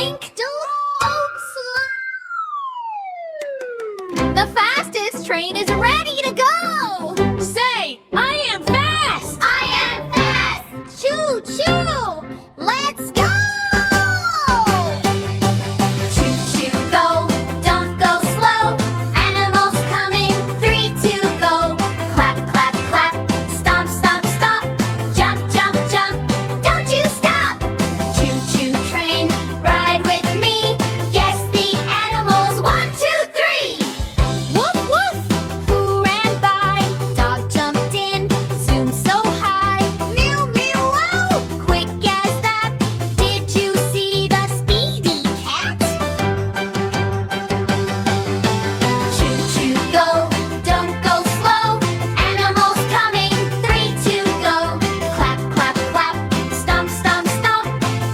Blink. The fastest train is ready to go. Say, I am fast! I am fast. Choo choo. Let's go. Choo choo go, don't go slow. Animals coming, 3, 2, go. Clap, clap, clap. Stomp, stomp, stomp. Jump, jump, jump. Don't you stop. Choo choo train, ride with me. Guess the animals, 1, 2, 3. Woof woof. Who ran by? Dog jumped in. Zoom so high. Mew mew wow. Quick as that. Did you see the speedy cat? Choo choo go, don't go slow. Animals coming, 3, 2, go. Clap, clap, clap. Stomp, stomp, stomp.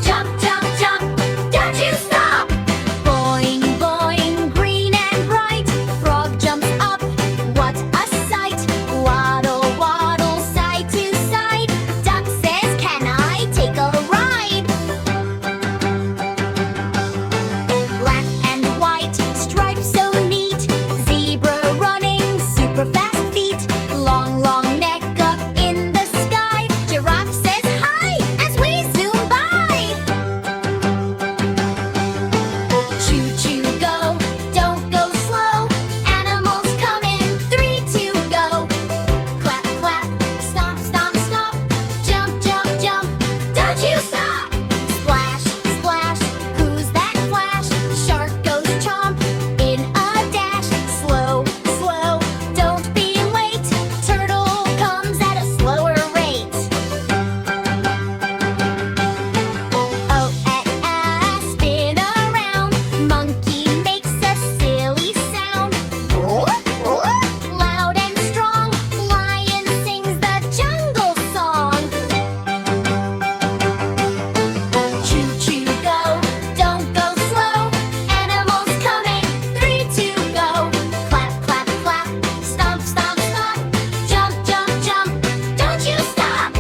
Jump, jump, jump. Don't you stop. Boing, boing, green and bright. Frog jumps up. What a sight. Waddle, waddle, side to side. Duck says, can I take a ride? Black and white, stripes so neat. Zebra running, super fast feet. Long, long neck up in the sky. Giraffe says hi as we zoom by. Choo choo go, don't go slow. Animals coming, 3, 2, go. Clap, clap, stomp, stomp, stomp. Jump, jump, jump. Don't you stop. Splash, splash, who's that flash? Shark goes chomp in a dash. Slow, slow, don't be late. Turtle comes at a slower rate. Oh, spin around. Monkey makes a silly sound. Loud and strong, lion sings the jungle song. Choo choo go, don't go slow. Animals coming, 3, 2, go. Clap, clap, clap. Stomp, stomp, stomp. Jump, jump, jump. Don't you stop.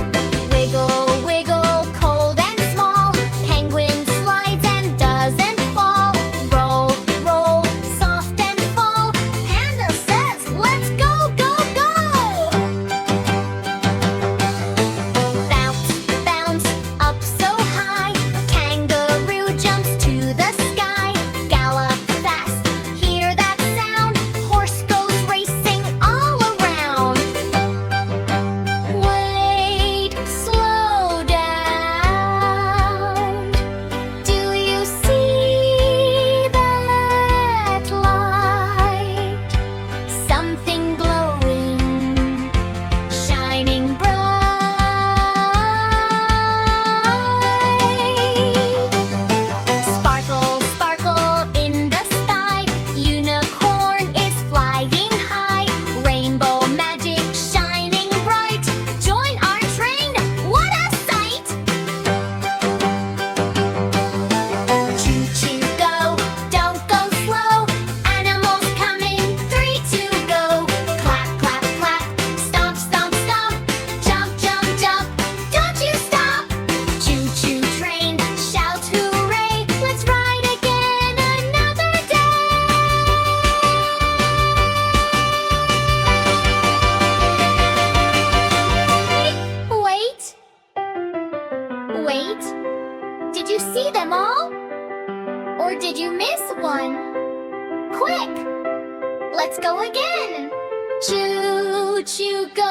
Wiggle, wiggle, cold and small. Penguin slides and doesn't fall. Roll, roll, soft and fall. Panda says, let's go, go, go. Bounce, bounce, up so high. Kangaroo jumps to the sky. Gallop fast, hear that sound. Horse goes racing all around. Wait, slow down. Do you see that light? Something glowing, shining bright. Sparkle, sparkle in the sky. Unicorn is flying high. Rainbow magic shining bright. Join our train, what a sight! Choo choo go, don't go slow. Animals coming, 3, 2, go. Clap, clap, clap. Stomp, stomp, stomp. Jump, jump, jump. Don't you stop. Choo choo train, shout hooray. Let's ride again another day. Wait. Wait. Did you see them all? Or did you miss one? Quick! Let's go again. Choo choo go,